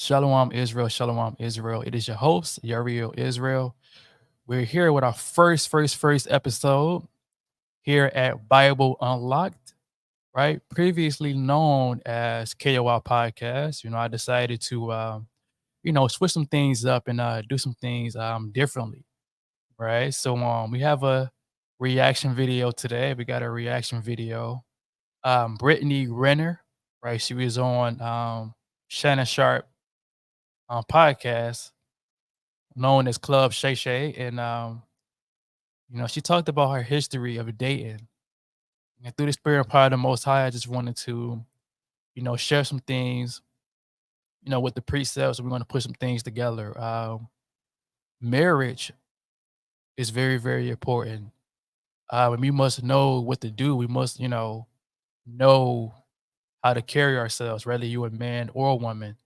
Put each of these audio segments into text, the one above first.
Shalom Israel, Shalom Israel. It is your host, Yariel Israel. We're here with our first episode here at Bible Unlocked, right? Previously known as KOL Podcast. I decided to, switch some things up and do some things differently, right? So we have a reaction video today. We got a reaction video. Brittany Renner, right? She was on Shannon Sharp podcast known as Club Shay Shay. And, she talked about her history of dating. And through the spirit and power of the Most High, I just wanted to, share some things, with the precepts. We're going to put some things together. Marriage is very, very important. And we must know what to do. We must, know how to carry ourselves, whether you're a man or a woman.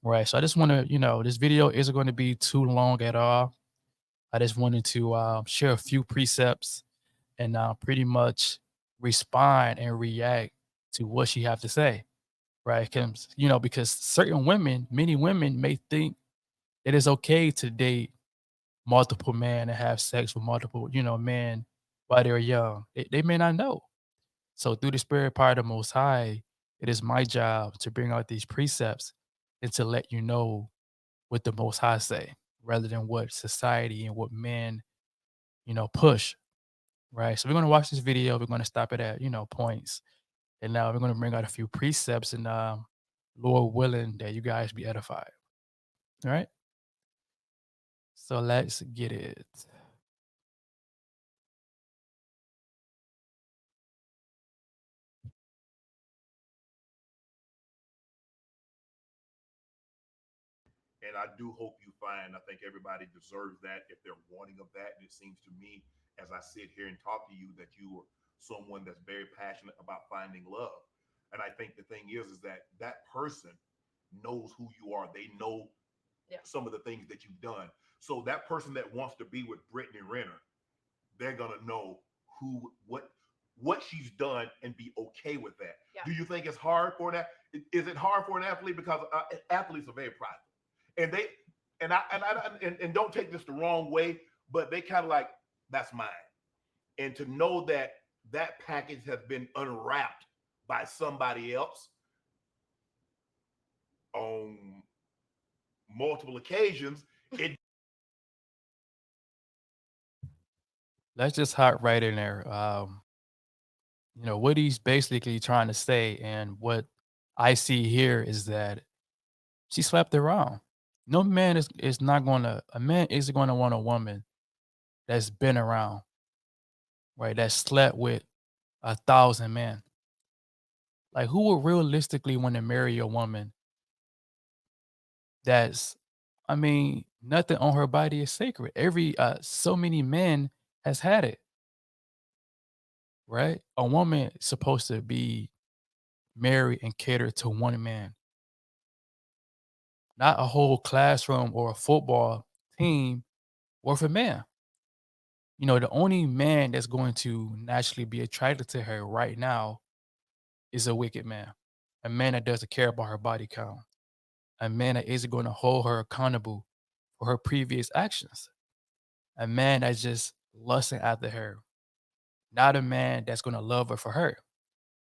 Right. So I just want to, this video isn't going to be too long at all. I just wanted to share a few precepts and pretty much respond and react to what she have to say, right? Because certain women, many women may think it is okay to date multiple men and have sex with multiple, men while they're young. They may not know. So through the spirit part of the Most High, it is my job to bring out these precepts and to let you know what the Most High say, rather than what society and what men, push. Right. So we're gonna watch this video. We're gonna stop it at, points. And now we're gonna bring out a few precepts and Lord willing that you guys be edified. All right. So let's get it. And I do hope you find, I think everybody deserves that if they're wanting of that. And it seems to me, as I sit here and talk to you, that you are someone that's very passionate about finding love. And I think the thing is that that person knows who you are. They know some of the things that you've done. So that person that wants to be with Brittany Renner, they're gonna know who what she's done and be okay with that. Yeah. Do you think it's hard for that? Is it hard for an athlete because athletes are very prideful, and they and don't take this the wrong way, but they kind of like that's mine, and to know that that package has been unwrapped by somebody else on multiple occasions, it Let's just hop right in there. What he's basically trying to say, and what I see here is that she slept around. No man is not gonna a man isn't gonna want a woman that's been around, right? That slept with 1,000 men. Like, who would realistically want to marry a woman that's, I mean, nothing on her body is sacred. So many men has had it, right? A woman is supposed to be married and catered to one man, not a whole classroom or a football team worth of men. The only man that's going to naturally be attracted to her right now is a wicked man, a man that doesn't care about her body count, a man that isn't going to hold her accountable for her previous actions, a man that's just lusting after her, not a man that's going to love her for her.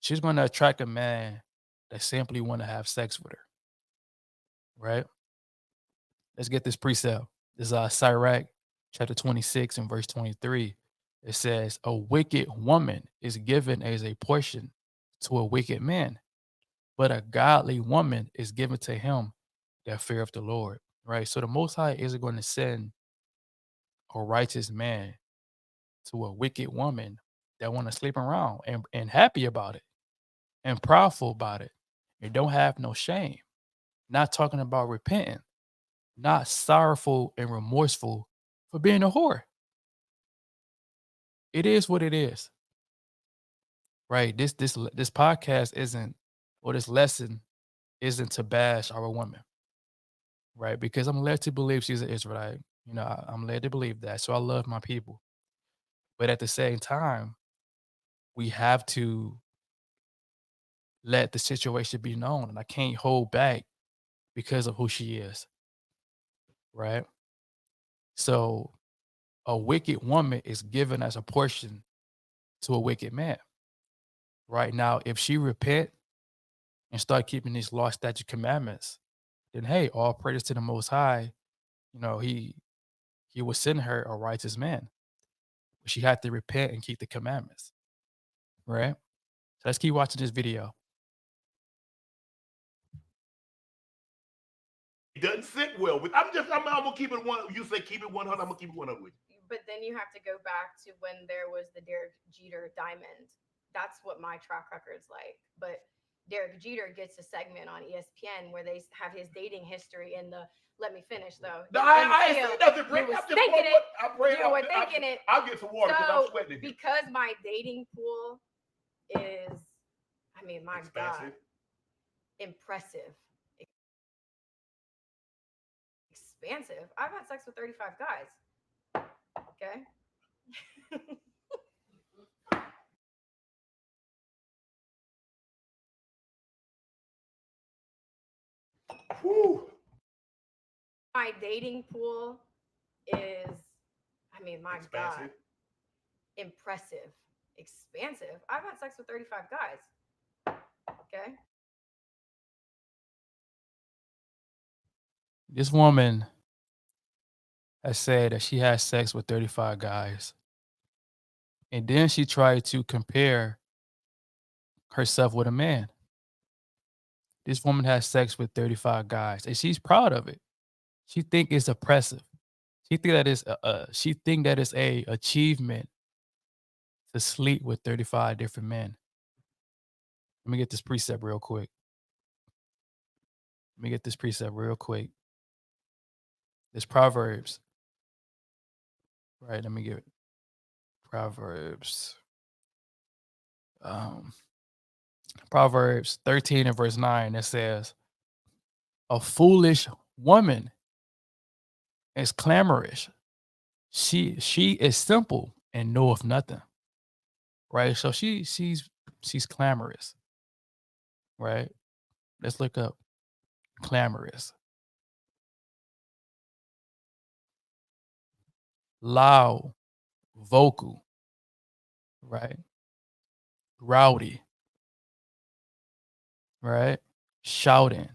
She's going to attract a man that simply want to have sex with her, right? Let's get this precept. This is Sirach chapter 26 and verse 23. It says, a wicked woman is given as a portion to a wicked man, but a godly woman is given to him that fear of the Lord, right? So the Most High isn't going to send a righteous man to a wicked woman that want to sleep around and happy about it and proudful about it and don't have no shame. Not talking about repenting, not sorrowful and remorseful for being a whore. It is what it is, right? This podcast isn't, or this lesson isn't to bash our woman, right? Because I'm led to believe she's an Israelite. I'm led to believe that. So I love my people. But at the same time, we have to let the situation be known. And I can't hold back because of who she is, right? So a wicked woman is given as a portion to a wicked man. Right now, if she repent and start keeping these law, statute, commandments, then hey, all praise to the Most High. You know, he will send her a righteous man. But she had to repent and keep the commandments, right? So let's keep watching this video. It doesn't sit well with. I'm gonna keep it one. You say keep it 100. I'm gonna keep it 100 with you. But then you have to go back to when there was the Derek Jeter diamond. That's what my track record's like. But Derek Jeter gets a segment on ESPN where they have his dating history and the let me finish though. No, I ain't saying nothing. You was I'm just thinking it. I'm praying. You were thinking it. I'll get some water because I'm sweating. Because my dating pool is, I mean, my expansive. God, impressive. Expansive. I've had sex with 35 guys. Okay. Whew. My dating pool is, I mean, my expansive. God, impressive. Expansive. I've had sex with 35 guys. Okay. This woman has said that she has sex with 35 guys. And then she tried to compare herself with a man. This woman has sex with 35 guys, and she's proud of it. She think it's oppressive. She think that is a achievement to sleep with 35 different men. Let me get this precept real quick. This Proverbs. Right, let me get it. Proverbs. Proverbs 13 and verse 9, it says, a foolish woman is clamorous. She is simple and knoweth nothing. Right? So she's clamorous. Right? Let's look up clamorous. Loud, vocal, right? Rowdy, right? Shouting,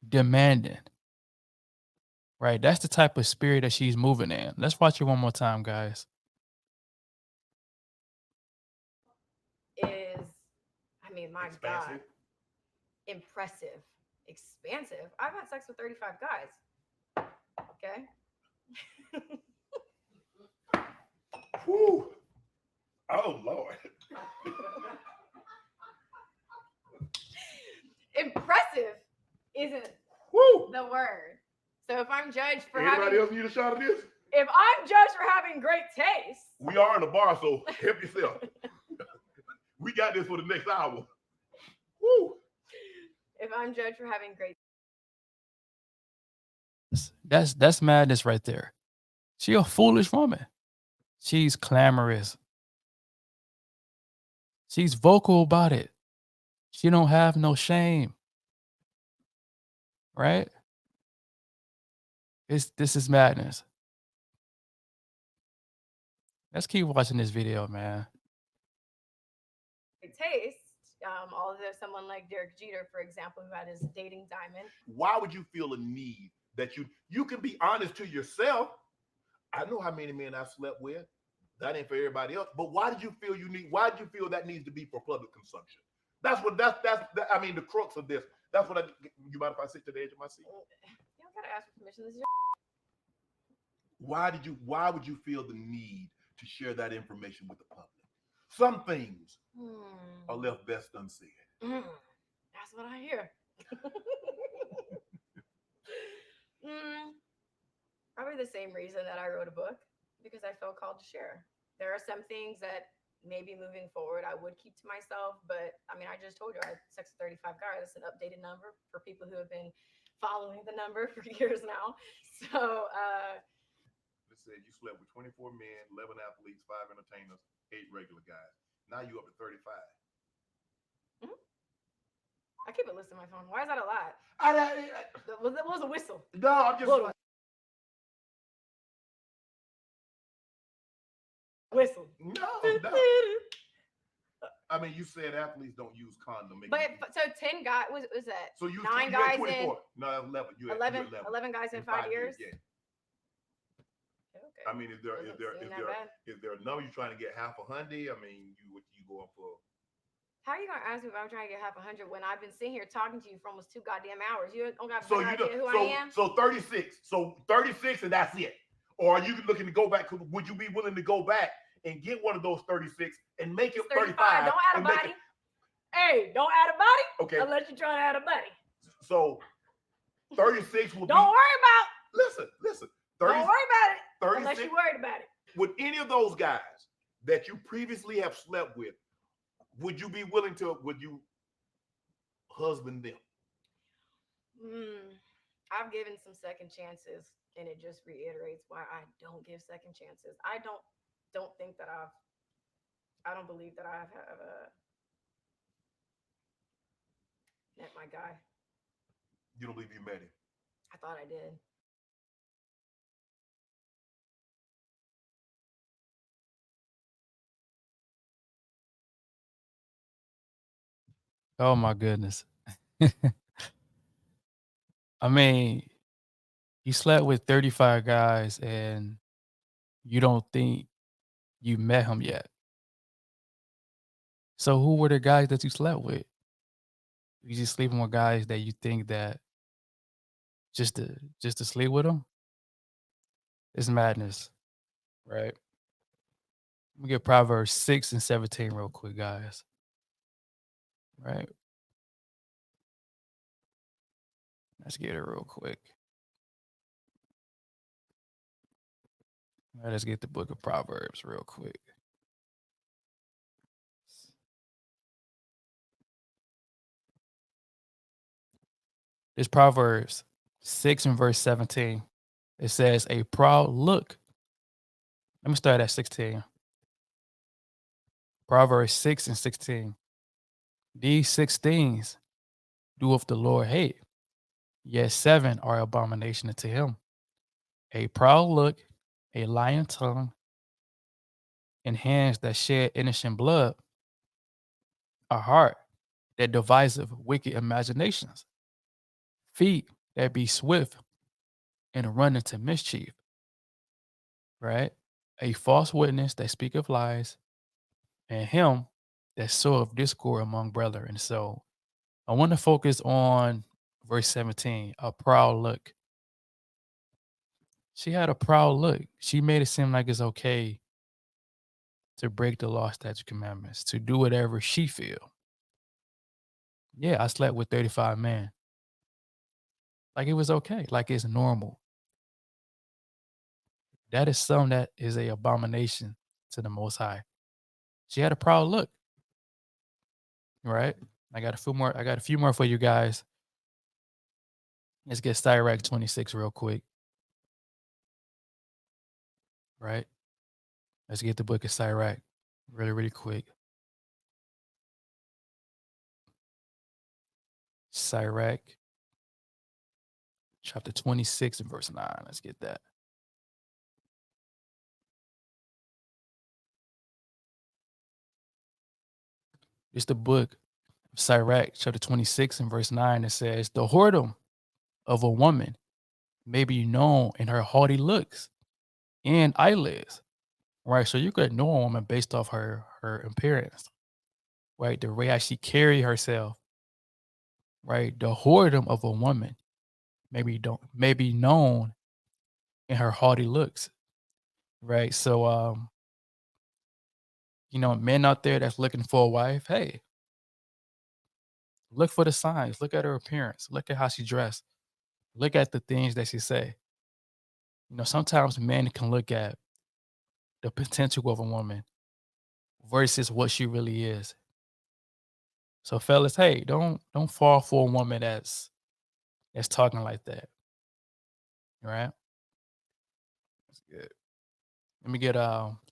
demanding, right? That's the type of spirit that she's moving in. Let's watch it one more time, guys. Is, I mean, my expansive. God, impressive. Expansive. I've had sex with 35 guys. Okay. Whew. Oh Lord. Impressive isn't Woo. the word. So if I'm judged for Anybody else need a shot of this? If I'm judged for having great taste, we are in a bar, so help yourself. We got this for the next hour. Woo. If I'm judged for having great, That's madness right there. She a foolish woman. She's clamorous. She's vocal about it. She don't have no shame. Right? This is madness. Let's keep watching this video, man. taste, although someone like Derek Jeter, for example, who had his dating diamond. Why would you feel a need that you can be honest to yourself? I know how many men I slept with. That ain't for everybody else. But why did you feel why did you feel that needs to be for public consumption? That's I mean the crux of this. That's what you mind if I sit to the edge of my seat? You don't gotta ask for permission. This is why would you feel the need to share that information with the public? Some things are left best unsaid. That's what I hear. Probably the same reason that I wrote a book, because I felt called to share. There are some things that maybe moving forward I would keep to myself, but I mean, I just told you I had sex with 35 guys. That's an updated number for people who have been following the number for years now. So let's say you slept with 24 men, 11 athletes, 5 entertainers, 8 regular guys. Now you up to 35. I keep a list on my phone. Why is that a lot? I, What was a whistle? no, I'm just Hold on. like, Whistle. no, no. I mean, you said athletes don't use condom. But so 10 guys was that so you 9 you had guys in 24. No, 11. You had 11, 11. 11 guys in In 5 years? Yeah. Okay. I mean, Doesn't seem that bad. is there a number you're trying to get half a hundred? I mean, you what you going for? How are you gonna ask me if I'm trying to get half 100 when I've been sitting here talking to you for almost 2 goddamn hours? You don't got a So better you know, idea who I am? so 36. So 36, and that's it. Or are you looking to go back? Would you be willing to go back and get one of those 36 and make it It's 35. 35? Don't add a And make body. it, Hey, don't add a body okay. unless you're trying to add a body. So 36 will Don't be. worry about. Listen. 30, Don't worry about it 36, unless you're worried about it. Would any of those guys that you previously have slept with, would you be willing to? Would you husband them? I've given some second chances, and it just reiterates why I don't give second chances. I don't think that I don't believe that I've have met my guy. You don't believe you met him? I thought I did. Oh my goodness. I mean, you slept with 35 guys and you don't think you met him yet. So who were the guys that you slept with? You just sleeping with guys that you think that just to sleep with them? It's madness, right? We get Proverbs 6 and 17 real quick, guys. Right? Let's get it real quick. All right, let's get the book of Proverbs real quick. This Proverbs 6 and verse 17. It says, a proud look. Let me start at 16. Proverbs 6 and 16. These 6 things doeth the Lord hate, yet 7 are abomination unto him. A proud look, a lying tongue, and hands that shed innocent blood, a heart that deviseth wicked imaginations, feet that be swift and run into mischief, right? A false witness that speaketh lies, and him that soweth discord among brethren. So I want to focus on verse 17, a proud look. She had a proud look. She made it seem like it's okay to break the law, statute, commandments, to do whatever she feel. Yeah, I slept with 35 men. Like it was okay. Like it's normal. That is something that is a abomination to the Most High. She had a proud look, right? I got a few more. I got a few more for you guys. Let's get Sirach 26 real quick, right? Let's get the book of Sirach really, really quick. Sirach chapter 26 and verse 9. Let's get that. It's the book of Sirach chapter 26 and verse 9. It says, the whoredom of a woman may be known in her haughty looks and eyelids. Right. So you could know a woman based off her appearance, right? The way how she carry herself, right? The whoredom of a woman may be known in her haughty looks. Right. So men out there that's looking for a wife, hey, look for the signs, look at her appearance, look at how she dressed, look at the things that she say. Sometimes men can look at the potential of a woman versus what she really is. So fellas, hey, don't fall for a woman that's talking like that. Right? That's good. Let me get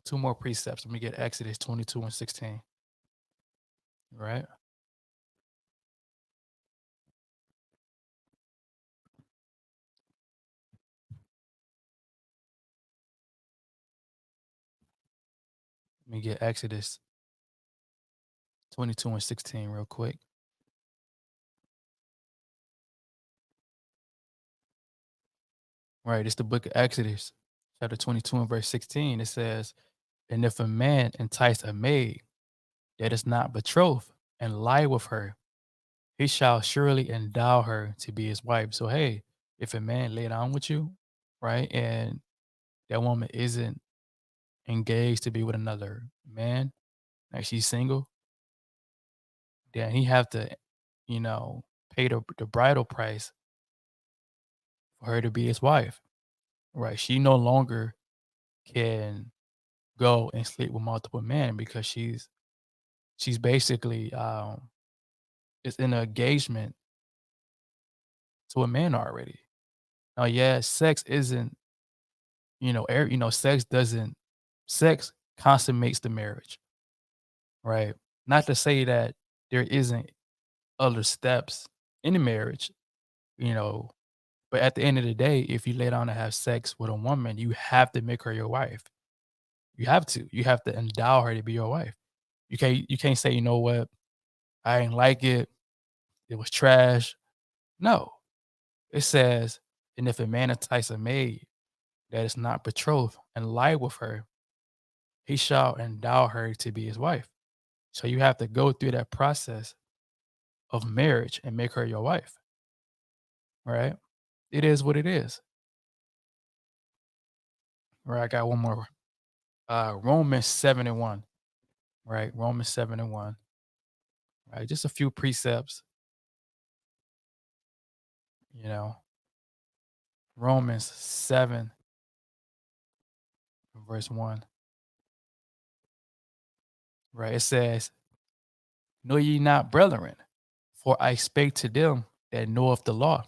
2 more precepts. Let me get Exodus 22 and 16. Right? Let me get Exodus 22:16 real quick. Right, it's the book of Exodus, chapter 22 and verse 16. It says, "And if a man entice a maid that is not betrothed and lie with her, he shall surely endow her to be his wife." So, hey, if a man lay down with you, right, and that woman isn't engaged to be with another man, like she's single, then he have to, you know, pay the bridal price for her to be his wife, right? She no longer can go and sleep with multiple men because she's basically is in an engagement to a man already. Now, yeah, sex isn't, sex doesn't sex consummates the marriage, right? Not to say that there isn't other steps in the marriage, you know, but at the end of the day, if you lay down to have sex with a woman, you have to make her your wife. You have to. You have to endow her to be your wife. You can't say, you know what, I ain't like it. It was trash. No. It says, and if a man entice a maid that is not betrothed and lie with her, he shall endow her to be his wife. So you have to go through that process of marriage and make her your wife. Right? It is what it is. Right. I got one more. Romans 7:1. Right. Romans 7:1. Right. Just a few precepts, you know. Romans 7, verse 1. Right. It says, "Know ye not, brethren, for I spake to them that know of the law,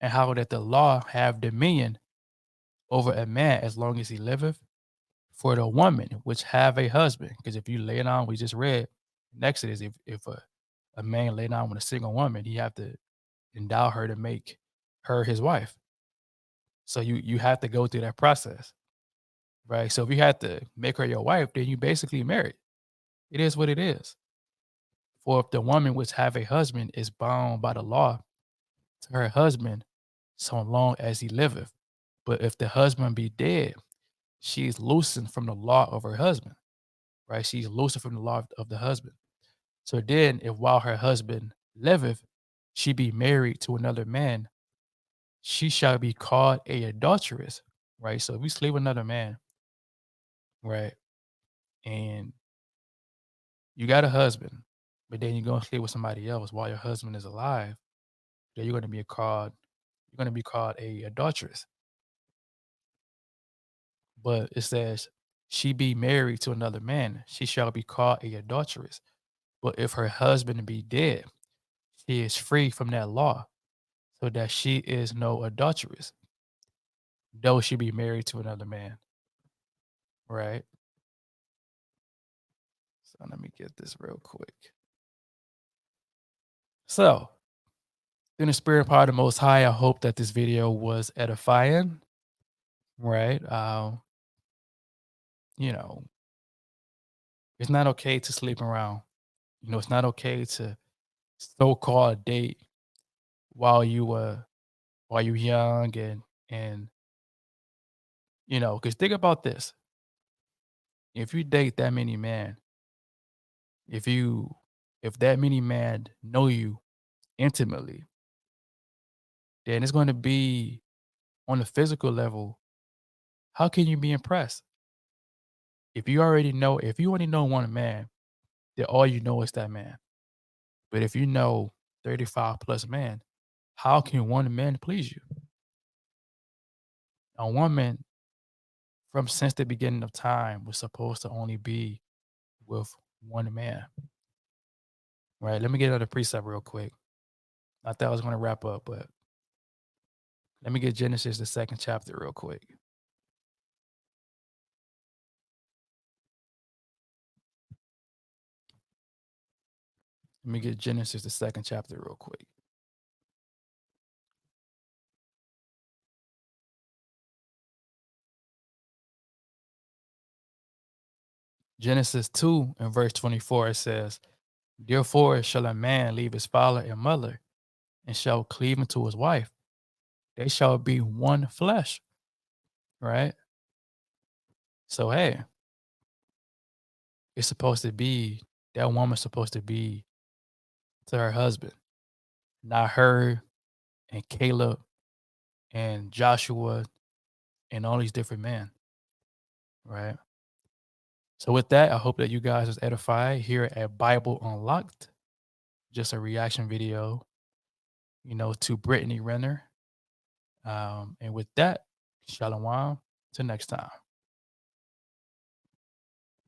and how that the law have dominion over a man as long as he liveth. For the woman which have a husband," because if you lay down, we just read in Exodus, if a man lay down with a single woman, he have to endow her to make her his wife. So you have to go through that process, right? So if you have to make her your wife, then you basically married. It is what it is. For if the woman which have a husband is bound by the law to her husband so long as he liveth, but if the husband be dead, she is loosened from the law of her husband, right? She's loosened from the law of the husband. So then, if while her husband liveth, she be married to another man, she shall be called a adulteress, right? So if you sleep with another man, right, and you got a husband, but then you go and sleep with somebody else while your husband is alive, then you're gonna be called a adulteress. But it says, she be married to another man, she shall be called a adulteress. But if her husband be dead, she is free from that law, so that she is no adulteress, though she be married to another man. Right? So let me get this real quick. So, in the spirit part of the Most High, I hope that this video was edifying. Right? You know, it's not okay to sleep around. It's not okay to so-called date while you young and because think about this. If you date that many men, if you if that many men know you intimately, then it's going to be on the physical level. How can you be impressed? If you only know one man, then all you know is that man. But if you know 35 plus men, how can one man please you? A woman from since the beginning of time was supposed to only be with one man. Right. Let me get another precept real quick. I thought I was going to wrap up, but let me get Genesis, the second chapter, real quick. Let me get Genesis, the second chapter, real quick. Genesis 2 and verse 24, it says, Therefore shall a man leave his father and mother, and shall cleave unto his wife. They shall be one flesh, right? So, hey, it's supposed to be, that woman's supposed to be to her husband, not her and Caleb and Joshua and all these different men, right? So with that, I hope that you guys was edified here at Bible Unlocked. Just a reaction video, to Brittany Renner. And with that, shalom. Till next time.